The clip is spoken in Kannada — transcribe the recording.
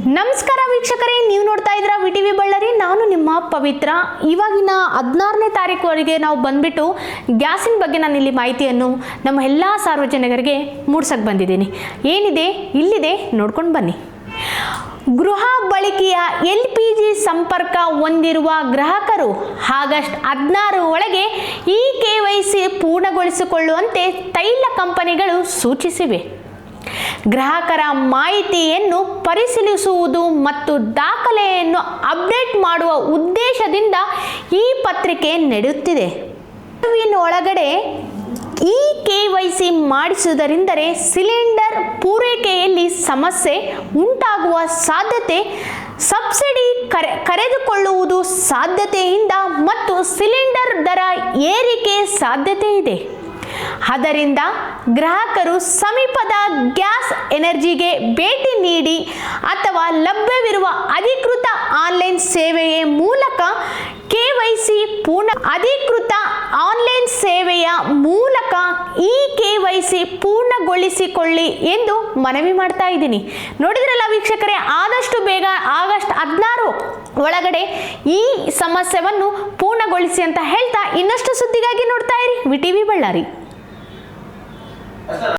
ನಮಸ್ಕಾರ ವೀಕ್ಷಕರೇ, ನೀವು ನೋಡ್ತಾ ಇದ್ದೀರಾ ವಿಟಿವಿ ಬಳ್ಳಾರಿ. ನಾನು ನಿಮ್ಮ ಪವಿತ್ರ. ಇವಾಗಿನ 16ನೇ ತಾರೀಕುವರೆಗೆ ನಾವು ಬಂದ್ಬಿಟ್ಟು ಗ್ಯಾಸಿನ ಬಗ್ಗೆ ನಾನು ಇಲ್ಲಿ ಮಾಹಿತಿಯನ್ನು ನಮ್ಮ ಎಲ್ಲ ಸಾರ್ವಜನಿಕರಿಗೆ ಮೂಡಿಸಕ್ಕೆ ಬಂದಿದ್ದೀನಿ. ಏನಿದೆ ಇಲ್ಲಿದೆ, ನೋಡ್ಕೊಂಡು ಬನ್ನಿ. ಗೃಹ ಬಳಕೆಯ LPG ಸಂಪರ್ಕ ಹೊಂದಿರುವ ಗ್ರಾಹಕರು ಆಗಸ್ಟ್ 16 ಒಳಗೆ ಈ KYC ಪೂರ್ಣಗೊಳಿಸಿಕೊಳ್ಳುವಂತೆ ತೈಲ ಕಂಪನಿಗಳು ಸೂಚಿಸಿವೆ. ಗ್ರಾಹಕರ ಮಾಹಿತಿಯನ್ನು ಪರಿಶೀಲಿಸುವುದು ಮತ್ತು ದಾಖಲೆಯನ್ನು ಅಪ್ಡೇಟ್ ಮಾಡುವ ಉದ್ದೇಶದಿಂದ ಈ ಪತ್ರಿಕೆ ನಡೆಯುತ್ತಿದೆ. ಒಳಗಡೆ ಈ KYC ಮಾಡಿಸುವುದರಿಂದಲೇ ಸಿಲಿಂಡರ್ ಪೂರೈಕೆಯಲ್ಲಿ ಸಮಸ್ಯೆ ಉಂಟಾಗುವ ಸಾಧ್ಯತೆ, ಸಬ್ಸಿಡಿ ಕರೆದುಕೊಳ್ಳುವುದು ಸಾಧ್ಯತೆಯಿಂದ ಮತ್ತು ಸಿಲಿಂಡರ್ ದರ ಏರಿಕೆ ಸಾಧ್ಯತೆ ಇದೆ. ಆದ್ದರಿಂದ ಗ್ರಾಹಕರು ಸಮೀಪದ ಗ್ಯಾಸ್ ಎನರ್ಜಿಗೆ ಭೇಟಿ ನೀಡಿ ಅಥವಾ ಲಭ್ಯವಿರುವ ಅಧಿಕೃತ ಆನ್ಲೈನ್ ಸೇವೆಯ ಮೂಲಕ KYC ಅಧಿಕೃತ ಆನ್ಲೈನ್ ಸೇವೆಯ ಮೂಲಕ ಈ KYC ಪೂರ್ಣಗೊಳಿಸಿಕೊಳ್ಳಿ ಎಂದು ಮನವಿ ಮಾಡ್ತಾ ಇದ್ದೀನಿ. ನೋಡಿದ್ರಲ್ಲ ವೀಕ್ಷಕರೇ, ಆದಷ್ಟು ಬೇಗ ಆಗಸ್ಟ್ 16 ಒಳಗಡೆ ಈ ಸಮಸ್ಯೆಯನ್ನು ಪೂರ್ಣಗೊಳಿಸಿ ಅಂತ ಹೇಳ್ತಾ ಇನ್ನಷ್ಟು ಸುದ್ದಿಗಾಗಿ ನೋಡ್ತಾ ಇರಿ ವಿಟಿವಿ ಬಳ್ಳಾರಿ.